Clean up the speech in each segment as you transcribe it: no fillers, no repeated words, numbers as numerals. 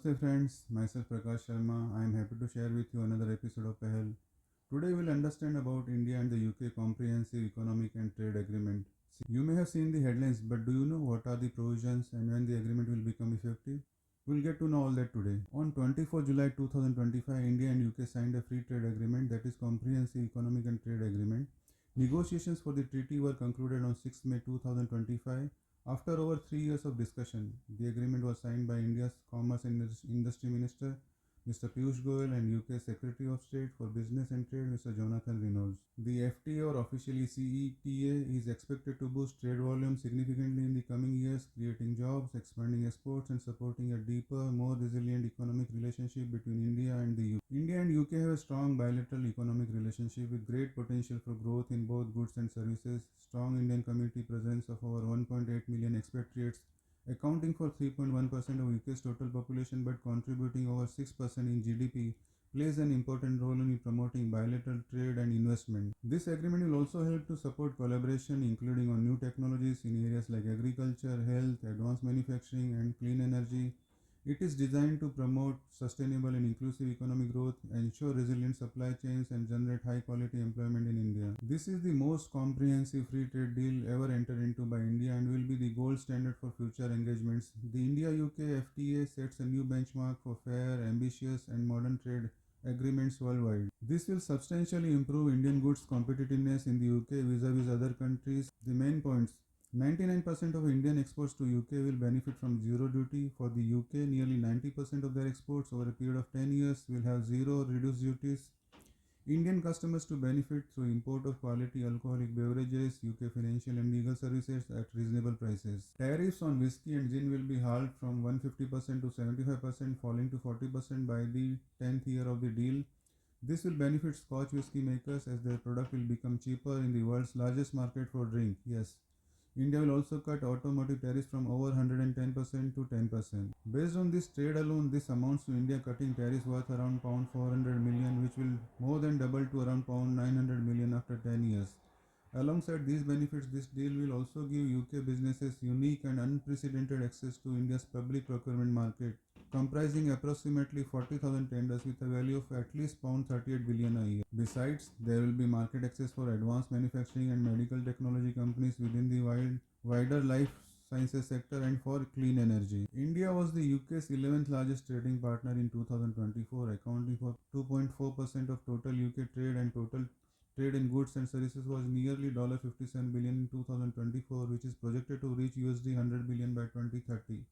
Namaste friends, myself Prakash Sharma. I am happy to share with you another episode of Pahal. Today we'll understand about India and the UK Comprehensive Economic and Trade Agreement. You may have seen the headlines, but do you know what are the provisions and when the agreement will become effective? We'll get to know all that today. On 24 July 2025, India and UK signed a free trade agreement, that is Comprehensive Economic and Trade Agreement. Negotiations for the treaty were concluded on 6 May 2025. After over 3 years of discussion, the agreement was signed by India's Commerce and Industry Minister, Mr. Piyush Goyal, and UK Secretary of State for Business and Trade, Mr. Jonathan Reynolds. The FTA, or officially CETA, is expected to boost trade volume significantly in the coming years, creating jobs, expanding exports, and supporting a deeper, more resilient economic relationship between India and the UK. India and UK have a strong bilateral economic relationship with great potential for growth in both goods and services. Strong Indian community presence of over 1.8 million expatriates, accounting for 3.1% of UK's total population but contributing over 6% in GDP, plays an important role in promoting bilateral trade and investment. This agreement will also help to support collaboration, including on new technologies in areas like agriculture, health, advanced manufacturing, and clean energy. It is designed to promote sustainable and inclusive economic growth, ensure resilient supply chains, and generate high quality employment in India. This is the most comprehensive free trade deal ever entered into by India and will be the gold standard for future engagements. The India UK FTA sets a new benchmark for fair, ambitious, and modern trade agreements worldwide. This will substantially improve Indian goods competitiveness in the UK vis-a-vis other countries. The main points: 99% of Indian exports to UK will benefit from zero duty. For the UK, nearly 90% of their exports over a period of 10 years will have zero reduced duties. Indian customers to benefit through import of quality alcoholic beverages, UK financial and legal services at reasonable prices. Tariffs on whiskey and gin will be halved from 150% to 75%, falling to 40% by the 10th year of the deal. This will benefit Scotch whisky makers as their product will become cheaper in the world's largest market for drink. Yes, India will also cut automotive tariffs from over 110% to 10%. Based on this trade alone, this amounts to India cutting tariffs worth around pound 400 million, which will more than double to around pound 900 million after 10 years. Alongside these benefits, this deal will also give UK businesses unique and unprecedented access to India's public procurement market, comprising approximately 40,000 tenders with a value of at least pound 38 billion a year. Besides, there will be market access for advanced manufacturing and medical technology companies within the wider life sciences sector and for clean energy. India was the UK's 11th largest trading partner in 2024, accounting for 2.4% of total UK trade, and total trade in goods and services was nearly $57 billion in 2024, which is projected to reach $100 billion by 2030.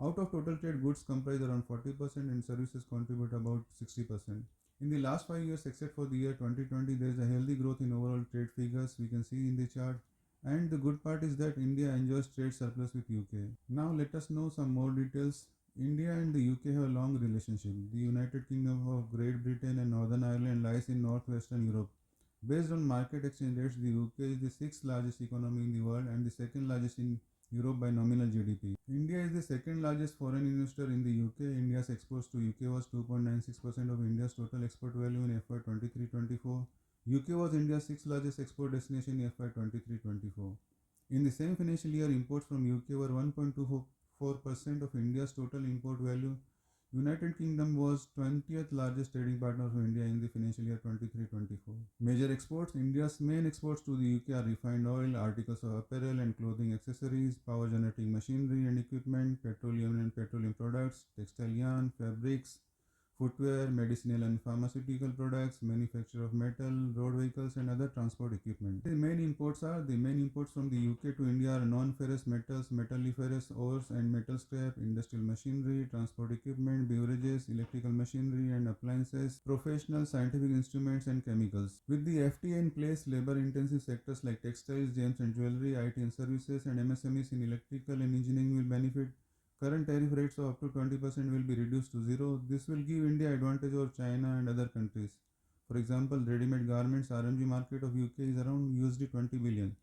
Out of total trade, goods comprise around 40% and services contribute about 60%. In the last 5 years, except for the year 2020, there is a healthy growth in overall trade figures, we can see in the chart. And the good part is that India enjoys trade surplus with UK. Now let us know some more details. India and the UK have a long relationship. The United Kingdom of Great Britain and Northern Ireland lies in northwestern Europe. Based on market exchange rates, the UK is the sixth largest economy in the world and the second largest in Europe by nominal GDP. India is the second largest foreign investor in the UK. India's exports to UK was 2.96% of India's total export value in FY 23-24. UK was India's sixth largest export destination in FY 23-24. In the same financial year, imports from UK were 1.24% of India's total import value. United Kingdom was 20th largest trading partner of India in the financial year 23-24. Major exports: India's main exports to the UK are refined oil, articles of apparel and clothing accessories, power generating machinery and equipment, petroleum and petroleum products, textile yarn, fabrics, footwear, medicinal and pharmaceutical products, manufacture of metal, road vehicles and other transport equipment. The main imports from the UK to India are non-ferrous metals, metalliferous ores and metal scrap, industrial machinery, transport equipment, beverages, electrical machinery and appliances, professional scientific instruments and chemicals. With the FTA in place, labor-intensive sectors like textiles, gems and jewelry, IT and services and MSMEs in electrical and engineering will benefit. Current tariff rates of up to 20% will be reduced to zero. This will give India advantage over China and other countries. For example, ready-made garments RMG market of UK is around $20 billion.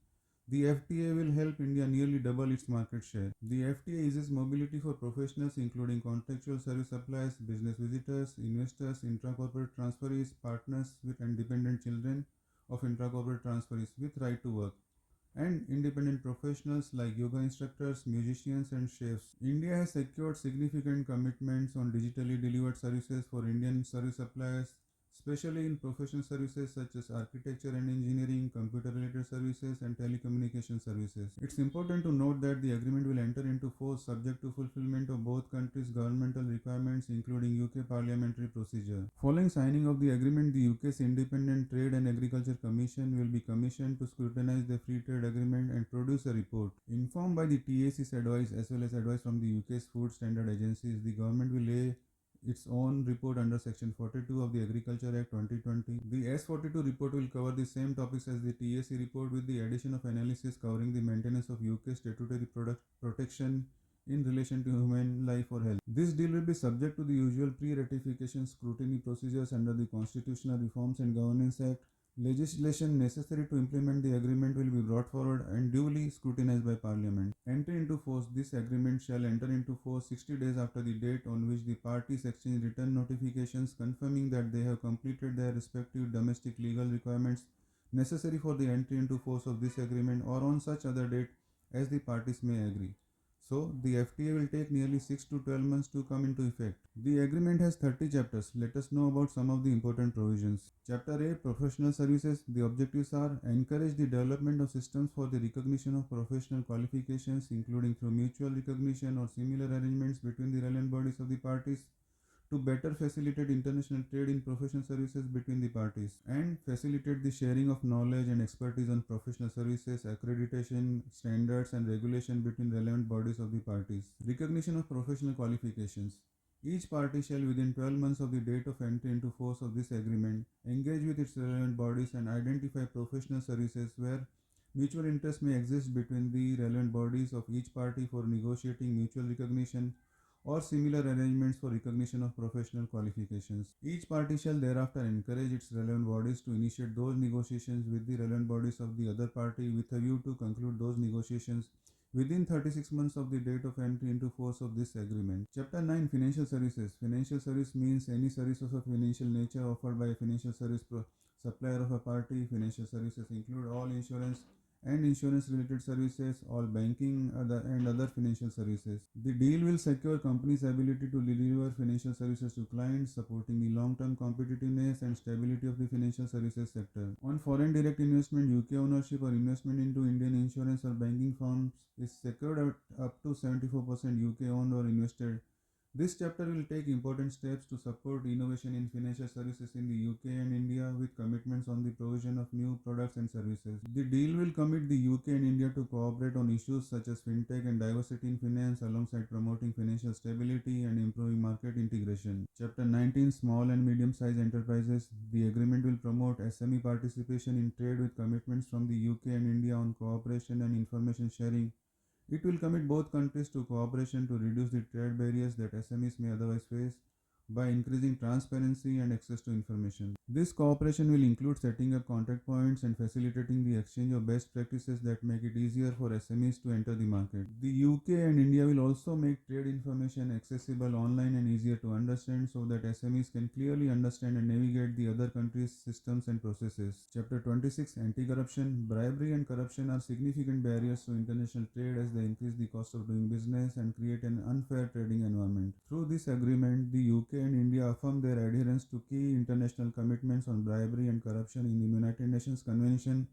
The FTA will help India nearly double its market share. The FTA eases mobility for professionals including contractual service suppliers, business visitors, investors, intra-corporate transferees, partners with and dependent children of intra-corporate transferees with right to work. and independent professionals like yoga instructors, musicians, and chefs. India has secured significant commitments on digitally delivered services for Indian service suppliers, especially in professional services such as architecture and engineering, computer related services, and telecommunication services. It's important to note that the agreement will enter into force subject to fulfillment of both countries' governmental requirements, including UK parliamentary procedure. Following signing of the agreement, the UK's Independent Trade and Agriculture Commission will be commissioned to scrutinize the free trade agreement and produce a report. Informed by the TAC's advice as well as advice from the UK's food standard agencies, the government will lay its own report under Section 42 of the Agriculture Act 2020. The S42 report will cover the same topics as the TAC report with the addition of analysis covering the maintenance of UK statutory product protection in relation to human life or health. This deal will be subject to the usual pre-ratification scrutiny procedures under the Constitutional Reforms and Governance Act. Legislation necessary to implement the agreement will be brought forward and duly scrutinized by Parliament. Entry into force. This agreement shall enter into force 60 days after the date on which the parties exchange written notifications confirming that they have completed their respective domestic legal requirements necessary for the entry into force of this agreement, or on such other date as the parties may agree. So, the FTA will take nearly 6 to 12 months to come into effect. The agreement has 30 chapters. Let us know about some of the important provisions. Chapter A, Professional Services. The objectives are encourage the development of systems for the recognition of professional qualifications, including through mutual recognition or similar arrangements between the relevant bodies of the parties, to better facilitate international trade in professional services between the parties, and facilitate the sharing of knowledge and expertise on professional services, accreditation, standards, and regulation between relevant bodies of the parties. Recognition of professional qualifications. Each party shall, within 12 months of the date of entry into force of this agreement, engage with its relevant bodies and identify professional services where mutual interest may exist between the relevant bodies of each party for negotiating mutual recognition or similar arrangements for recognition of professional qualifications. Each party shall thereafter encourage its relevant bodies to initiate those negotiations with the relevant bodies of the other party with a view to conclude those negotiations within 36 months of the date of entry into force of this agreement. Chapter 9, Financial Services. Financial service means any services of financial nature offered by a financial service supplier of a party. Financial services include all insurance and insurance related services, all banking and other financial services. The deal will secure companies' ability to deliver financial services to clients, supporting the long-term competitiveness and stability of the financial services sector. On foreign direct investment, UK ownership or investment into Indian insurance or banking firms is secured at up to 74% UK owned or invested. This chapter will take important steps to support innovation in financial services in the UK and India with commitments on the provision of new products and services. The deal will commit the UK and India to cooperate on issues such as fintech and diversity in finance alongside promoting financial stability and improving market integration. Chapter 19, Small and Medium-Sized Enterprises. The agreement will promote SME participation in trade with commitments from the UK and India on cooperation and information sharing. It will commit both countries to cooperation to reduce the trade barriers that SMEs may otherwise face by increasing transparency and access to information. This cooperation will include setting up contact points and facilitating the exchange of best practices that make it easier for SMEs to enter the market. The UK and India will also make trade information accessible online and easier to understand so that SMEs can clearly understand and navigate the other countries' systems and processes. Chapter 26, Anti-Corruption. Bribery and corruption are significant barriers to international trade as they increase the cost of doing business and create an unfair trading environment. Through this agreement, the UK and India affirm their adherence to key international commitments on bribery and corruption in the United Nations Convention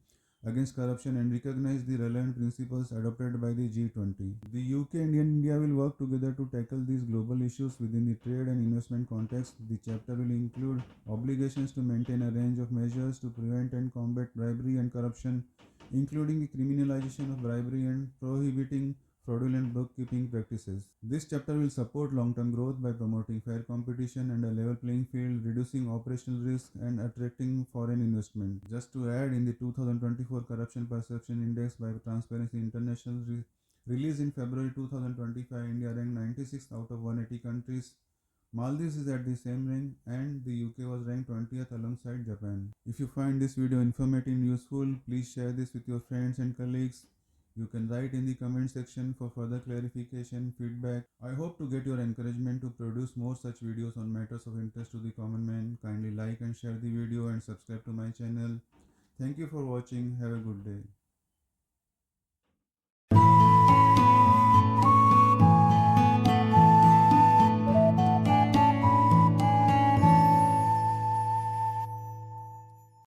against Corruption and recognize the relevant principles adopted by the G20. The UK and India will work together to tackle these global issues within the trade and investment context. The chapter will include obligations to maintain a range of measures to prevent and combat bribery and corruption, including the criminalization of bribery and prohibiting fraudulent bookkeeping practices. This chapter will support long-term growth by promoting fair competition and a level playing field, reducing operational risk and attracting foreign investment. Just to add, in the 2024 Corruption Perception Index by Transparency International released in February 2025, India ranked 96th out of 180 countries. Maldives is at the same rank and the UK was ranked 20th alongside Japan. If you find this video informative and useful, please share this with your friends and colleagues. You can write in the comment section for further clarification, feedback. I hope to get your encouragement to produce more such videos on matters of interest to the common man. Kindly like and share the video and subscribe to my channel. Thank you for watching. Have a good day.